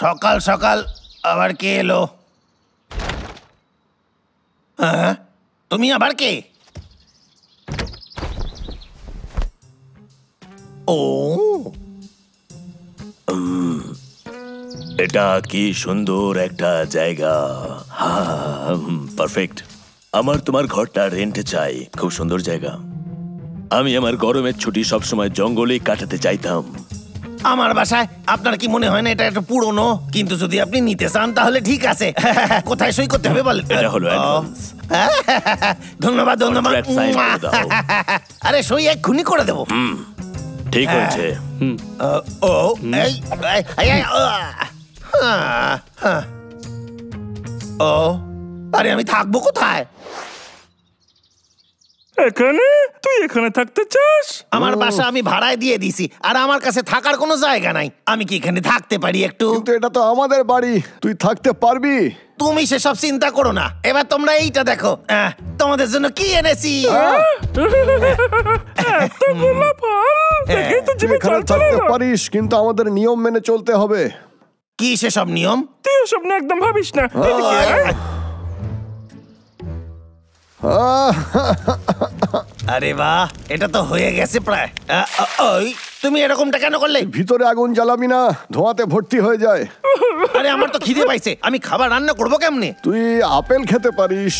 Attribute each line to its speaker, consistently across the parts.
Speaker 1: সকাল সকাল আবার কে এলো? তুমি আবার কে? ও,
Speaker 2: এটা কি সুন্দর একটা জায়গা। পারফেক্ট। আমার তোমার ঘরটা রেন্টে চাই। খুব সুন্দর জায়গা। আমি আমার গরমের ছুটি সবসময় জঙ্গলে কাটাতে চাইতাম।
Speaker 1: আমার বাসায় আপনার কি মনে হয় না এটা একটু পুরনো? কিন্তু যদি আপনি নিতে চান তাহলে ঠিক আছে। কোথায় সই করতে হবে বলেন?
Speaker 2: এটা হলো অ্যাডভান্স।
Speaker 1: ধন্যবাদ ধন্যবাদ।
Speaker 2: Contract sign করে দাও।
Speaker 1: আরে সই এক্ষুনি করে দেবো।
Speaker 2: ঠিক হয়েছে।
Speaker 1: ও এই ও, আরে আমি থাকবো কোথায়?
Speaker 3: এখানে? তুই এখানে থাকতে চাস?
Speaker 1: আমার বাসা আমি ভাড়ায় দিয়ে দিছি, আর আমার কাছে থাকার কোনো জায়গা নাই। আমি কি এখানে থাকতে পারি একটু?
Speaker 4: কিন্তু এটা তো আমাদের বাড়ি, তুই থাকতে পারবি?
Speaker 1: তুমি সেসব চিন্তা করো না। এবার তোমরা এইটা দেখো, তোমাদের জন্য কি এনেছি।
Speaker 3: এতগুলো ফল দেখেই তো
Speaker 4: তুই
Speaker 3: জিভে
Speaker 4: এখানে
Speaker 3: জল চলে
Speaker 4: থাকতে
Speaker 3: এলো।
Speaker 4: পারিস, কিন্তু আমাদের নিয়ম মেনে চলতে হবে।
Speaker 1: কি সেসব নিয়ম?
Speaker 3: তুই ওসব নিয়ে একদম ভাবিস না। এদিকে আয়।
Speaker 1: আরে বাহ, এটা তো হয়ে গেছে প্রায়। ওই তুমি এরকমটা কেন করলে?
Speaker 4: ভিতরে আগুন জ্বালাবি না, ধোঁয়াতে ভর্তি হয়ে যায়।
Speaker 1: আরে আমার তো খিদে পাইছে, আমি খাবার রান্না করবো কেমনে?
Speaker 4: তুই আপেল খেতে পারিস।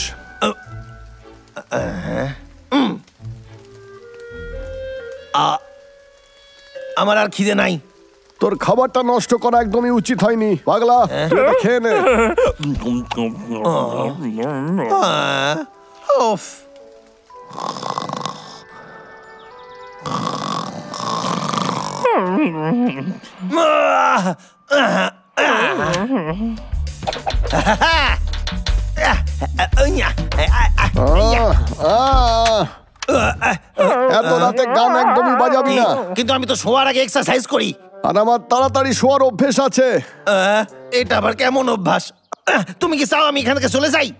Speaker 1: আমার আর খিদে নাই।
Speaker 4: তোর খাবারটা নষ্ট করা একদমই উচিত হয়নি, পাগলা। তুই এটা খেয়ে নে।
Speaker 1: ওফ,
Speaker 4: এত রাতে গান একদমই বাজাবি না।
Speaker 1: কিন্তু আমি তো শোয়ার আগে এক্সারসাইজ করি।
Speaker 4: আর আমার তাড়াতাড়ি শোয়ার অভ্যেস আছে।
Speaker 1: এটা আবার কেমন অভ্যাস? তুমি কি চাও আমি এখান থেকে চলে যাই?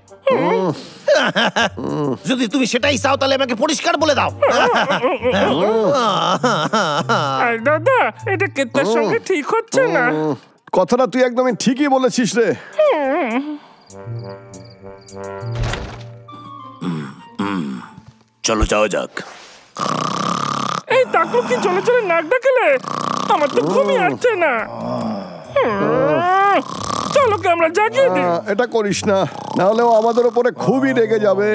Speaker 1: যদি তুমি সেটাই চাও তাহলে আমাকে পরিষ্কার বলে দাও।
Speaker 3: আরে দাদা, এটা কেতার সঙ্গে ঠিক হচ্ছে না।
Speaker 4: কথাটা তুই একদমই ঠিকই বলেছিস রে।
Speaker 2: চলো যাওয়া যাক।
Speaker 3: এই তাকু কি চলে চলে নাক ডাকলে? আমার তো ঘুমই আসছে না। চলো কে আমরা জাগিয়ে দিই।
Speaker 4: এটা করিস না, নাহলেও আমাদের উপরে খুবই রেগে যাবে।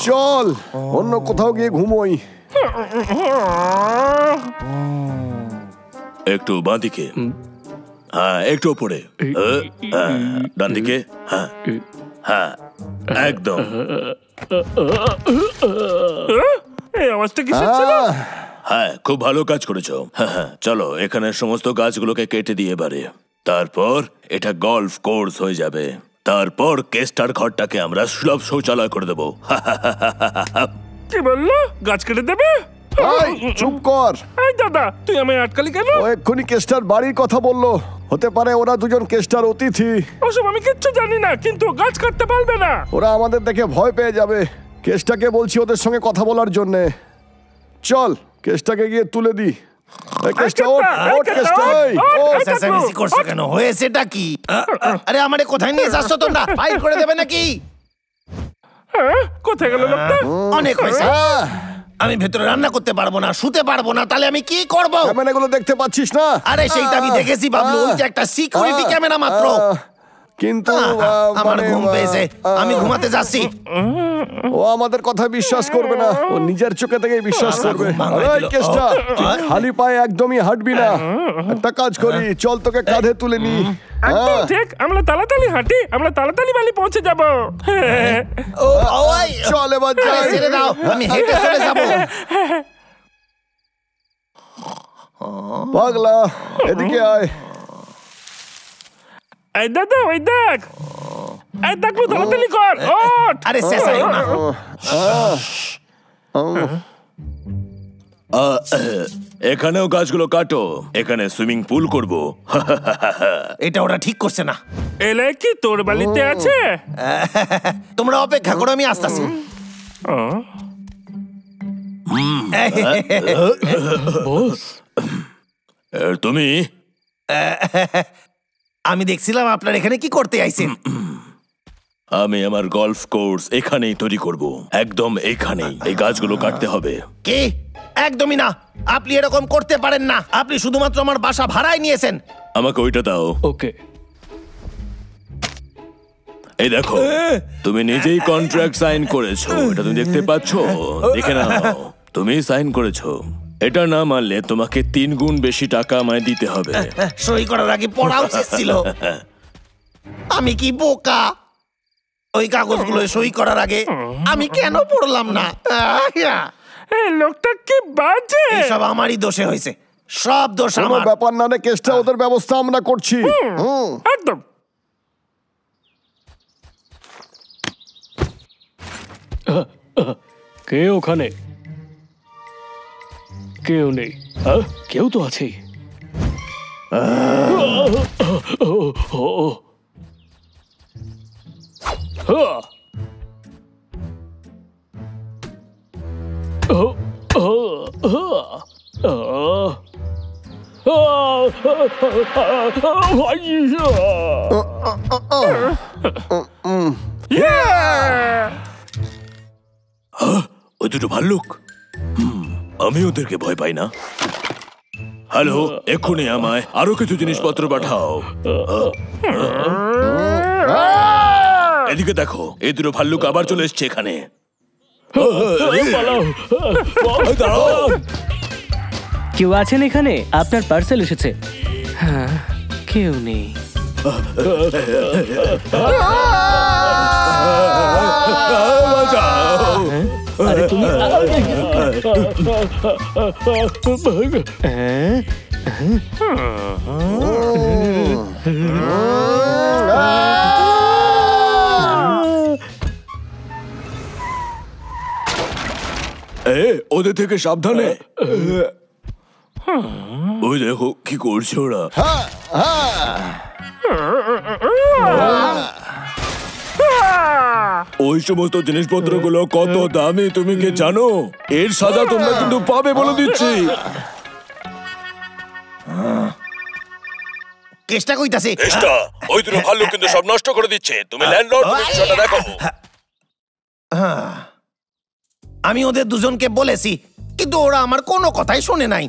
Speaker 4: চল অন্য কোথাও গিয়ে ঘুমোই।
Speaker 2: একটু বাঁ দিকে, হ্যাঁ একটু উপরে, ডান দিকে, হ্যাঁ হ্যাঁ একদম।
Speaker 3: এই আওয়াজটা কিসের ছিল?
Speaker 2: হ্যাঁ খুব ভালো কাজ করেছো। হ্যাঁ চলো এখানে সমস্ত গাছগুলোকে কেটে দিয়ে এবারে। তারপর এটা গল্ফ কোর্স হয়ে যাবে। তারপর কেস্টার ঘরটাকে আমরা সুলভ শৌচালয় করে দেবো।
Speaker 3: কি বললো? গাছ কেটে দেবে?
Speaker 4: এই, চুপ কর।
Speaker 3: এই দাদা, তুই আমায় আটকালি কেন?
Speaker 4: ও এক্ষুনি কেস্টার বাড়ির কথা বললো। হতে পারে ওরা দুজন কেস্টার অতিথি।
Speaker 3: ওসব আমি কিচ্ছু জানি না, কিন্তু গাছ কাটতে পারবে না।
Speaker 4: ওরা আমাদের দেখে ভয় পেয়ে যাবে। কেসটাকে বলছি ওদের সঙ্গে কথা বলার জন্যে। চল কেসটাকে গিয়ে তুলে দি। কেসটা ওঠ, ওঠ কেসটা, ওঠ।
Speaker 1: চেঁচামেচি করছো কেন? হয়েছেটা কি? আরে আমারে কোথায় নিয়ে যাচ্ছ তোমরা? ফাইট করে দেবে নাকি?
Speaker 3: কোথায় গেল লোকটা?
Speaker 1: অনেক হয়েছে। আমি ভেতরে রান্না করতে পারবো না, শুতে পারবো না, তাহলে আমি কি করবো?
Speaker 4: ক্যামেরাগুলো দেখতে পাচ্ছিস না?
Speaker 1: আরে সেইটা আমি দেখেছি বাবলু, ওইটা একটা সিকিউরিটি ক্যামেরা মাত্র।
Speaker 4: কিন্তু
Speaker 1: আমার ঘুম পেয়েছে, আমি ঘুমাতে যাচ্ছি।
Speaker 4: ও আমাদের কথা বিশ্বাস করবে না, ও নিজের চোখে থেকে বিশ্বাস করবে। এই কেসটা, তুই খালি পায়ে একদমই হাঁটবি না। একটা কাজ করি, চল তোকে কাঁধে তুলে নি।
Speaker 3: একদম ঠিক, আমরা তাড়াতাড়ি হাঁটি, আমরা তাড়াতাড়ি বাড়ি পৌঁছে যাব।
Speaker 4: চল এবার যাই।
Speaker 1: ছেড়ে দাও, আমি হেঁটে চলে যাবো।
Speaker 4: পাগলা এদিকে আয়।
Speaker 3: এই দাদা, ওই দেখ। এই দেখ, তাড়াতাড়ি কর, ওঠ।
Speaker 1: আরে চেঁচাইও না।
Speaker 2: এখানেও গাছগুলো কাটো, এখানে সুইমিং পুল করবো।
Speaker 1: এটা ওরা ঠিক করছে না।
Speaker 3: এলে কি তোর বাড়িতে আছে?
Speaker 1: তোমরা অপেক্ষা করো, আমি আসতেছি।
Speaker 3: বস,
Speaker 2: তুমি
Speaker 1: আমি দেখছিলাম আপনার এখানে কি করতে আইছেন।
Speaker 2: আমি আমার গলফ কোর্স এখানেই তৈরি করব, একদম এখানেই। এই গাছগুলো কাটতে হবে।
Speaker 1: কি? একদমই না, আপনি এরকম করতে পারেন না। আপনি শুধুমাত্র আমার বাসা ভাড়ায় নিয়েছেন।
Speaker 2: আমাকে ওইটা দাও।
Speaker 3: ওকে।
Speaker 2: এই দেখো, তুমি নিজেই কন্ট্রাক্ট সাইন করেছো, এটা তুমি দেখতে পাচ্ছো, দেখে নাও। তুমি সাইন করেছো, এটা না মানলে তোমাকে 3 গুণ বেশি টাকা আমায় দিতে হবে।
Speaker 1: সই করার আগে পড়া উচিত ছিল। আমি কি বোকা? ওই কাগজগুলো সই করার আগে আমি কেন পড়লাম না?
Speaker 3: এই লোকটা কি বাজে।
Speaker 1: সব আমারই দোষে হয়েছে, সব দোষ
Speaker 4: কোনো
Speaker 1: আমার।
Speaker 4: ব্যাপার না রে কেসটা, ওদের ব্যবস্থা আমরা করছি।
Speaker 3: একদম। কে ওখানে? কেউ নেই। কেউ তো আছেই।
Speaker 2: ওই দুটো ভাল্লুক, আমি ওদেরকে ভয় পাই না। হ্যালো, এক্ষুনি আমায় আরো কিছু জিনিসপত্র পাঠাও। এদিকে দেখো, এই দুটো ভাল্লুক আবার চলে এসছে এখানে।
Speaker 5: কেউ আছেন এখানে? আপনার পার্সেল এসেছে। হ্যাঁ, কেউ নেই। আরে তুমি
Speaker 2: ওদের থেকে সাবধানে। ওই দেখো কি করছে ওরা। ওই সমস্ত জিনিসপত্রগুলো কত দামি তুমি কি জানো? এর সাজা তোমরা কিন্তু পাবে বলে দিচ্ছি।
Speaker 1: কেসটা কইতাছে।
Speaker 2: ওই দুটো ভাল্লুক কিন্তু সব নষ্ট করে দিচ্ছে। তুমি ল্যান্ডলর্ড, তুমি বিষয়টা দেখো।
Speaker 1: আমি ওদের দুজনকে বলেছি, কিন্তু ওরা আমার কোনো কথাই শোনে নাই।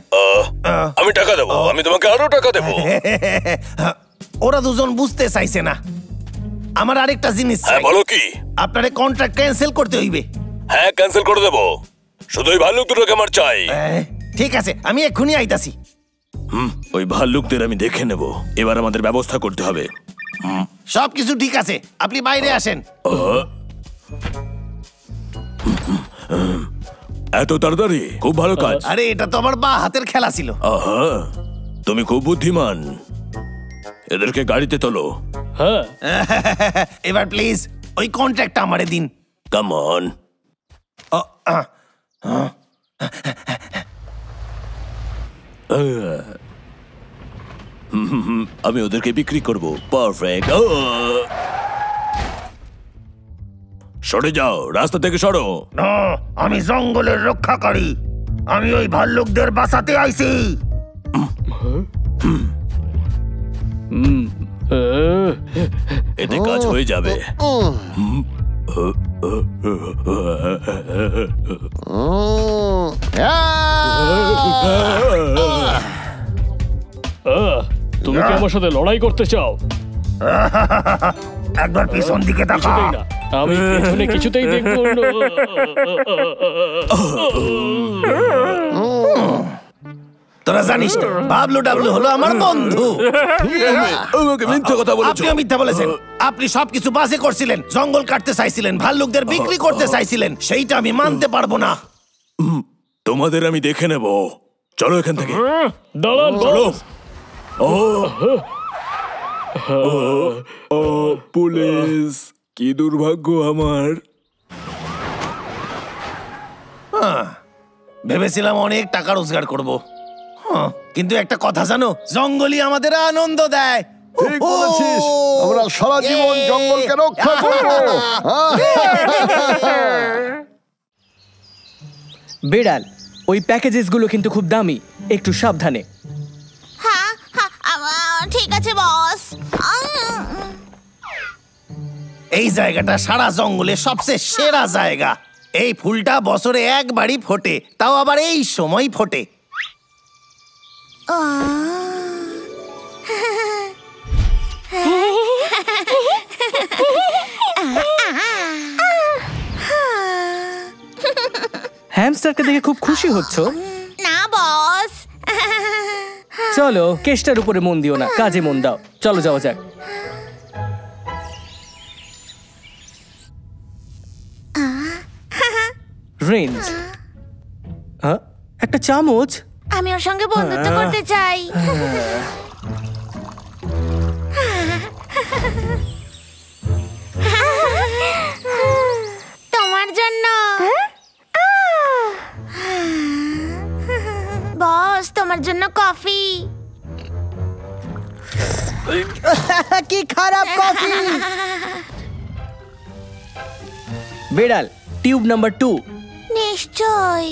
Speaker 2: আমি টাকা দেবো, আমি তোমাকে আরো টাকা দেবো।
Speaker 1: ওরা দুজন বুঝতে চাইছে না। আমার আরেকটা জিনিস চাই।
Speaker 2: বলো কি?
Speaker 1: আপনারে কন্ট্রাক্ট ক্যান্সেল করতে হইবে।
Speaker 2: হ্যাঁ, ক্যান্সেল করে দেবো। শুধু ওই ভাল্লুক দুটোকে আমার চাই।
Speaker 1: ঠিক আছে, আমি এক্ষুনি আইতাছি।
Speaker 2: ওই ভাল্লুকদের আমি দেখে নেব। এবার আমাদের ব্যবস্থা করতে হবে।
Speaker 1: সবকিছু ঠিক আছে, আপনি বাইরে আসেন।
Speaker 2: এত তাড়াতাড়ি? খুব ভালো কাজ।
Speaker 1: আরে এটা তো আমার বা হাতের খেলা ছিল।
Speaker 2: তুমি খুব বুদ্ধিমান। এদেরকে গাড়িতে তোলো।
Speaker 3: হ্যাঁ,
Speaker 1: এবার প্লিজ ওই কন্ট্রাক্টটা আমারে দিন।
Speaker 2: Come on. আমি ওদেরকে বিক্রি করব। পারফেক্ট। সরে যাও, রাস্তা থেকে সরো।
Speaker 1: না, আমি জঙ্গলের রক্ষাকারী। আমি ওই ভাল্লুকদের বাঁচাতে আইছি।
Speaker 2: এতে কাজ হয়ে যাবে।
Speaker 3: তুমি কি আমার সাথে লড়াই করতে চাও?
Speaker 1: একবার পিছন দিকে তাকা।
Speaker 3: কিছুতেই না, আমি পেছনে কিছুতেই দেখবো না।
Speaker 1: তোরা জানিস না, বাবলু ডাবলু হলো আমার বন্ধু।
Speaker 2: আমাকে মিথ্যে কথা বলেছো।
Speaker 1: আপনিও মিথ্যা বলেছেন। আপনি সবকিছু বাজে করছিলেন, জঙ্গল কাটতে চাইছিলেন, ভাল্লুকদের বিক্রি করতে চাইছিলেন। সেইটা আমি মানতে পারবো না।
Speaker 2: তোমাদের আমি দেখে নেব। চলো এখান থেকে।
Speaker 3: দাঁড়ান,
Speaker 2: চলো। পুলিশ, কি দুর্ভাগ্য আমার।
Speaker 1: ভেবেছিলাম অনেক টাকা রোজগার করব, কিন্তু একটা কথা জানো, জঙ্গলই আমাদের আনন্দ দেয়।
Speaker 4: ঠিক বলেছিস, আমরা সারা জীবন জঙ্গলকে রক্ষা করব।
Speaker 5: বিড়াল, ওই প্যাকেজেস গুলো কিন্তু খুব দামি, একটু সাবধানে।
Speaker 6: হ্যাঁ হ্যাঁ ঠিক আছে বস।
Speaker 1: এই জায়গাটা সারা জঙ্গলে সবচেয়ে সেরা জায়গা। এই ফুলটা বছরে একবারই ফোটে, তাও আবার এই সময় ফোটে।
Speaker 5: হ্যামস্টারকে দেখে খুব খুশি হচ্ছ?
Speaker 6: না বস।
Speaker 5: চলো, কেসটার উপরে মন দিও না, কাজে মন দাও। চলো যাওয়া যাক। রেঞ্জ, একটা চামচ।
Speaker 6: আমি ওর সঙ্গে বন্ধুত্ব করতে চাই। তোমার জন্য বস, তোমার জন্য কফি।
Speaker 5: কি খারাপ কফি! বেড়াল, টিউব নাম্বার 2।
Speaker 6: নিশ্চয়।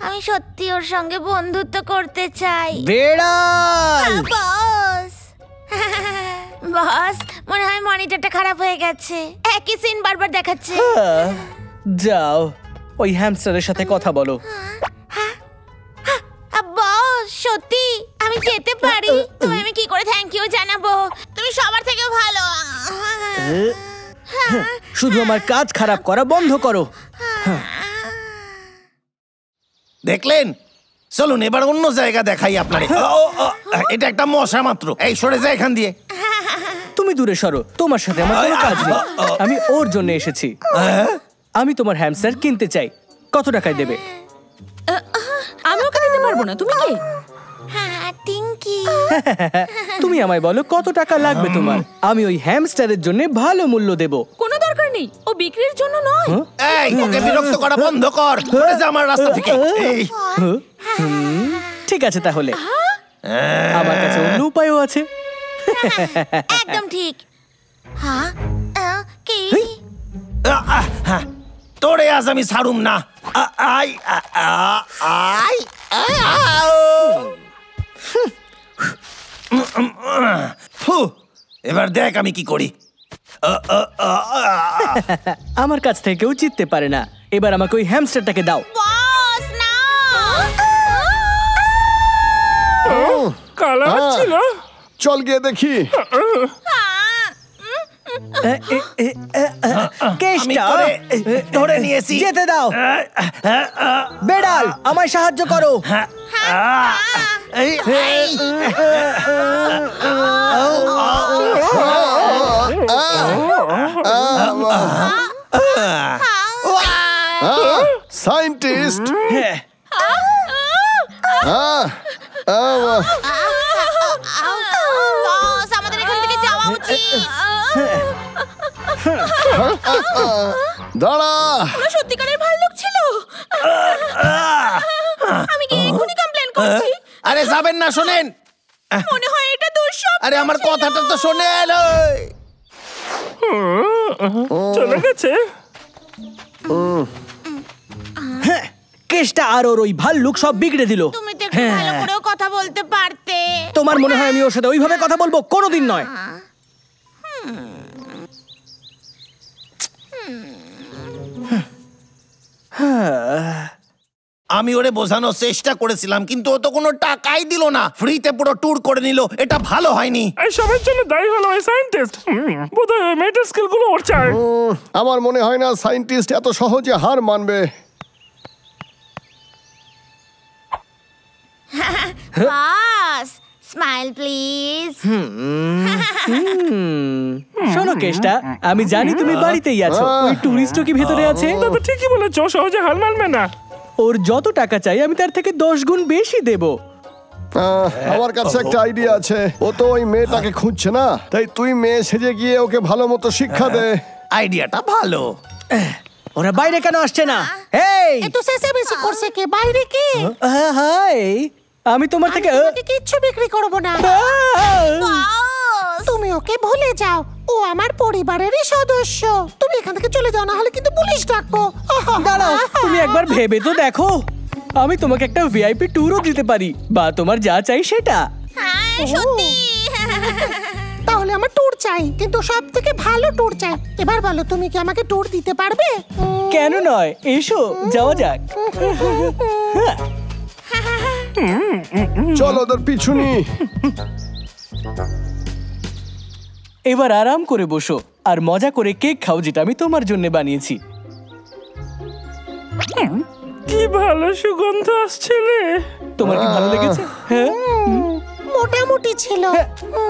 Speaker 6: আমি সত্যি ওর সঙ্গে বন্ধুত্ব করতে চাই।
Speaker 5: বেড়াল!
Speaker 6: বস বস, মনে হয় মনিটরটা খারাপ হয়ে গেছে, একই সিন বারবার দেখাচ্ছে।
Speaker 5: যাও, ওই হ্যামস্টারের সাথে কথা বলো।
Speaker 6: বস, সত্যি আমি যেতে পারি? তুমি আমি কি করে থ্যাংক ইউ জানাবো? তুমি সবার থেকে ভালো।
Speaker 5: শুধু আমার কাজ খারাপ করা বন্ধ করো।
Speaker 1: দেখলেন? চলুন এবার অন্য জায়গা দেখাই আপনারে। এটা একটা মশা মাত্র। এই সরে যায় এখান দিয়ে।
Speaker 5: তুমি দূরে সরো, তোমার সাথে আমার কোনো কাজ নেই। আমি ওর জন্য এসেছি। আমি তোমার হ্যামস্টার কিনতে চাই। কত টাকায় দেবে?
Speaker 7: আমি ওকে দিতে পারবো না। তুমি কে?
Speaker 6: হ্যাঁ, টিঙ্কি।
Speaker 5: তুমি আমায় বলো কত টাকা লাগবে তোমার। আমি ওই হ্যামস্টারের জন্য ভালো মূল্য দেব।
Speaker 7: কোনো দরকার নেই, ও বিক্রির জন্য নয়।
Speaker 1: এই, ওকে বিরক্ত করা বন্ধ কর। সরে যা আমার রাস্তা থেকে। এই,
Speaker 5: ঠিক আছে তাহলে, আমার কাছে অন্য উপায়ও আছে।
Speaker 6: একদম ঠিক। হ্যাঁ, কি?
Speaker 1: তোরে আজ আমি ছাড়ুম না। আই আই এবার দেখ আমি কি করি।
Speaker 5: আমার কাছ থেকে কেউ জিততে পারে না। এবার আমাকে ওই হ্যামস্টারটাকে দাও।
Speaker 6: বস না।
Speaker 3: কালা ছিল।
Speaker 4: চল গিয়ে দেখি।
Speaker 5: কেসটা
Speaker 1: ধরে নিয়েছি।
Speaker 5: যেতে দাও। বেড়াল, আমায় সাহায্য করো।
Speaker 4: সায়েন্টিস্ট,
Speaker 6: বস, আমাদের এখান থেকে যাওয়া উচিত।
Speaker 4: দাঁড়া।
Speaker 6: ওরা সত্যিকারের ভাল্লুক ছিল। আমি কি এখনই কমপ্লেন করছি?
Speaker 1: আরে যাবেন না, শোনেন।
Speaker 6: মনে হয় এটা দুঃস্বপ্ন।
Speaker 1: আরে আমার কথাটা তো শোনেন।
Speaker 3: চলে গেছে।
Speaker 5: কেসটা আর ওর ওই ভাল্লুক সব বিগড়ে দিল।
Speaker 6: তুমি তো একটু ভালো করেও কথা বলতে পারতে।
Speaker 5: তোমার মনে হয় আমি ওর সাথে ওইভাবে কথা বলবো? কোনোদিন নয়।
Speaker 1: আমি ওরে বোঝানোর চেষ্টা করেছিলাম, কিন্তু ও তো কোনো টাকাই দিল না। ফ্রিতে পুরো ট্যুর করে নিল। এটা ভালো হয়নি।
Speaker 3: এই সবার জন্য দায়ী হলো ওই সায়েন্টিস্ট। বোধহয় মেটাল স্কিল গুলো ওর চাই।
Speaker 4: আমার মনে হয় না সায়েন্টিস্ট এত সহজে হার মানবে।
Speaker 6: বস, স্মাইল প্লিজ।
Speaker 5: শোনো কেসটা, আমি জানি তুমি বাড়িতেই আছো। ওই টুরিস্টও কি ভেতরে আছে?
Speaker 3: তবে ঠিকই বলেছো, সহজে হার মানবে না।
Speaker 5: ওর যত টাকা চাই আমি তার থেকে 10 গুণ বেশি দেব।
Speaker 4: আমার কাছে একটা আইডিয়া আছে। ও তো ওই মেয়েটাকে খুঁজছে না, তাই তুই মেয়ে সেজে গিয়ে ওকে ভালো মতো শিক্ষা দে।
Speaker 1: আইডিয়াটা ভালো।
Speaker 5: ওরা বাইরে কেন আসছে না? এই,
Speaker 6: একটু শেষে বেশি করছে কে? বাইরে কে?
Speaker 5: হাই, আমি তোমার থেকে
Speaker 6: কিচ্ছু বিক্রি করব না।
Speaker 5: আহ!
Speaker 6: বস,
Speaker 8: তুমি ওকে ভুলে যাও, ও আমার পরিবারেরই সদস্য। তুমি এখান থেকে চলে যাও, না হলে কিন্তু পুলিশ ডাকবো।
Speaker 5: দাঁড়াও, তুমি একবার ভেবে তো দেখো, আমি তোমাকে একটা ভিআইপি ট্যুরও দিতে পারি, বা তোমার যা চাই সেটা।
Speaker 6: সত্যি।
Speaker 8: তাহলে আমার ট্যুর চাই, কিন্তু সব থেকে ভালো ট্যুর চাই। এবার বলো, তুমি কি আমাকে ট্যুর দিতে পারবে?
Speaker 5: কেন নয়, এসো যাওয়া যাক।
Speaker 4: চল ওদের পিছু নি।
Speaker 5: এবার আরাম করে বসো আর মজা করে কেক খাও, যেটা আমি তোমার জন্য বানিয়েছি।
Speaker 3: কি ভালো সুগন্ধ আসছিলে।
Speaker 5: তোমার কি ভালো লেগেছে? হ্যাঁ,
Speaker 8: মোটামুটি ছিল।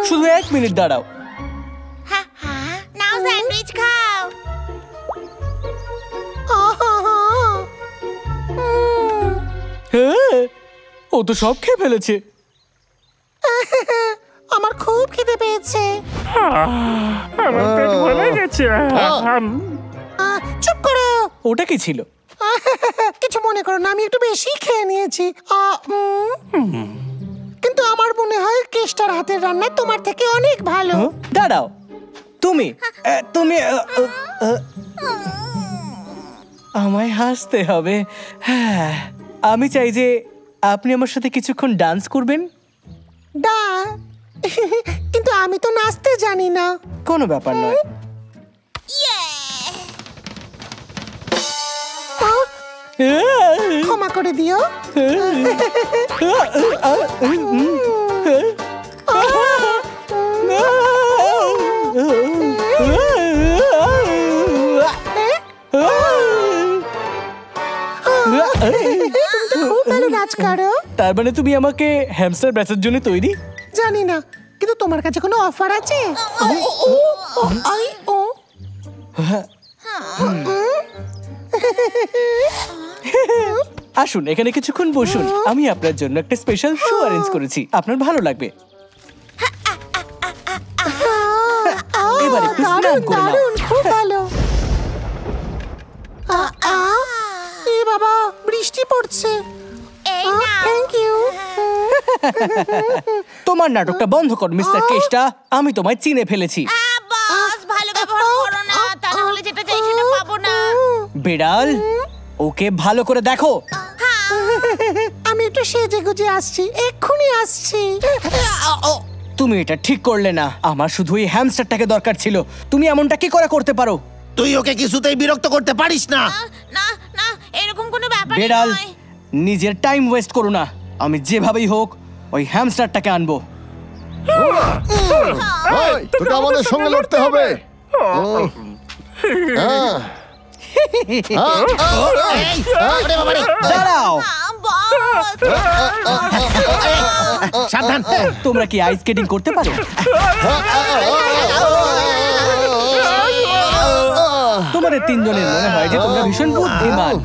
Speaker 5: শুধু 1 মিনিট দাঁড়াও।
Speaker 6: নাও স্যান্ডউইচ খাও।
Speaker 5: হ্যাঁ, ও তো সব খেয়ে ফেলেছে।
Speaker 8: আমার খুব খিদে পেয়েছে।
Speaker 3: আমার পেট ভরে গেছে।
Speaker 8: চুপ করো।
Speaker 5: ওটা কি ছিল?
Speaker 8: কিছু মনে করো না, আমি একটু বেশি খেয়ে নিয়েছি। কিন্তু আমার মনে হয় কেস্টার হাতের রান্না তোমার থেকে অনেক ভালো।
Speaker 5: দাঁড়াও, তুমি তুমি আমায় হাসতে হবে। হ্যাঁ, আমি চাই যে আপনি আমার সাথে কিছুক্ষণ ডান্স করবেন।
Speaker 8: কিন্তু আমি তো নাচতে জানি না।
Speaker 5: কোনো ব্যাপার নয়।
Speaker 8: ক্ষমা করে দিও। খুব ভালো নাচ করো।
Speaker 5: তার মানে তুমি আমাকে হ্যামস্টার ব্যাচের জন্য তৈরি?
Speaker 8: জানি না, কিন্তু তোমার কাছে কোনো অফার আছে?
Speaker 5: আসুন এখানে কিছুক্ষণ বসুন, আমি আপনার জন্য একটা স্পেশাল শো অ্যারেঞ্জ করেছি, আপনার ভালো লাগবে। এবার একটু স্নান করে নাও।
Speaker 8: খুব ভালো। এ বাবা, বৃষ্টি পড়ছে। Thank you.
Speaker 5: তোমার নাটকটা বন্ধ কর মিস্টার কেস্টা, আমি তোমায় চিনে ফেলেছি।
Speaker 6: বস, ভালো ব্যবহার করো না, তা না হলে যেটা চাই সেটা পাবো না।
Speaker 5: বিড়াল, ওকে ভালো করে দেখো।
Speaker 8: আমি একটু সেজে গুজে আসছি, এক্ষুনি আসছি।
Speaker 5: তুমি এটা ঠিক করলে না, আমার শুধু এই হ্যামস্টারটাকে দরকার ছিল। তুমি এমনটা কি করে করতে পারো?
Speaker 1: তুই ওকে কিছুতেই বিরক্ত করতে পারিস না।
Speaker 6: না না, এরকম কোনো ব্যাপার
Speaker 5: বিড়াল,
Speaker 6: নয়।
Speaker 5: নিজের টাইম ওয়েস্ট করো না, আমি যেভাবেই হোক ওই হ্যামস্টারটাকে আনবো।
Speaker 4: তোকে আমাদের সঙ্গে লড়তে হবে।
Speaker 5: দাঁড়াও,
Speaker 1: সাবধান।
Speaker 5: তোমরা কি আইস স্কেটিং করতে পারো? তোমাদের তিনজনের মনে হয় যে তোমরা ভীষণ বুদ্ধিমান।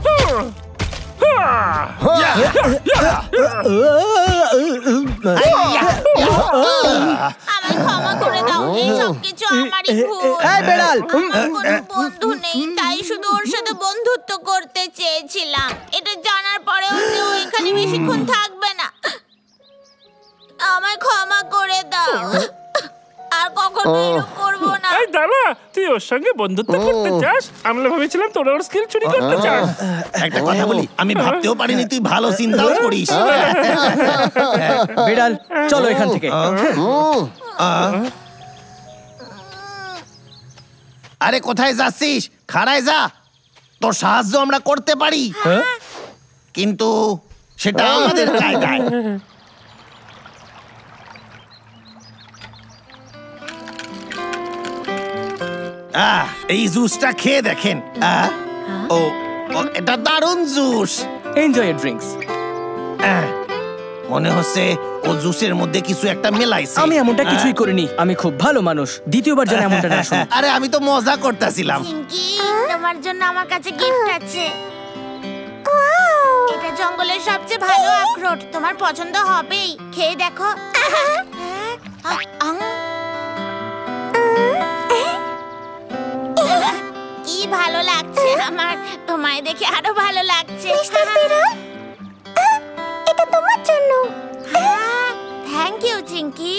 Speaker 6: আমায় ক্ষমা করে দাও, এই সব কিছু আমারই ভুল।
Speaker 5: এই বেড়াল,
Speaker 6: আমার কোনো বন্ধু নেই, তাই শুধু ওর সাথে বন্ধুত্ব করতে চেয়েছিলাম। এটা জানার পরেও যে ও এখানে বেশিক্ষণ থাকবে না। আমায় ক্ষমা করে দাও, আর কখনো এরকম করবো না।
Speaker 3: এই দাদা, তুই ওর সঙ্গে বন্ধুত্ব করতে চাস? আমরা ভেবেছিলাম তোর ওর স্কিল চুরি করতে চাস।
Speaker 1: একটা কথা বলি, আমি ভাবতেও পারিনি তুই ভালো চিন্তাও করিস।
Speaker 5: বিড়াল, চলো এখান থেকে।
Speaker 1: আরে কোথায় যাচ্ছিস? খাড়ায় যা, তোর সাহায্য আমরা করতে পারি, কিন্তু সেটা আমাদের কায়দায়। এই জুসটা খেয়ে দেখেন। ও, এটা দারুণ জুস।
Speaker 5: Enjoy your drinks.
Speaker 1: মনে হচ্ছে ও জুসের মধ্যে কিছু একটা মেলাইছে।
Speaker 5: আমি এমনটা কিছুই করিনি, আমি খুব ভালো মানুষ। দ্বিতীয়বার যেন এমনটা না শুনি।
Speaker 1: আরে আমি তো মজা করতেছিলাম।
Speaker 6: চিঙ্কি, তোমার জন্য আমার কাছে গিফট আছে। এটা জঙ্গলের সবচেয়ে ভালো আখরোট, তোমার পছন্দ হবেই। খেয়ে দেখো। কি ভালো লাগছে আমার, তোমায় দেখে আরো ভালো লাগছে। এটা তোমার জন্য। Thank you Chinki.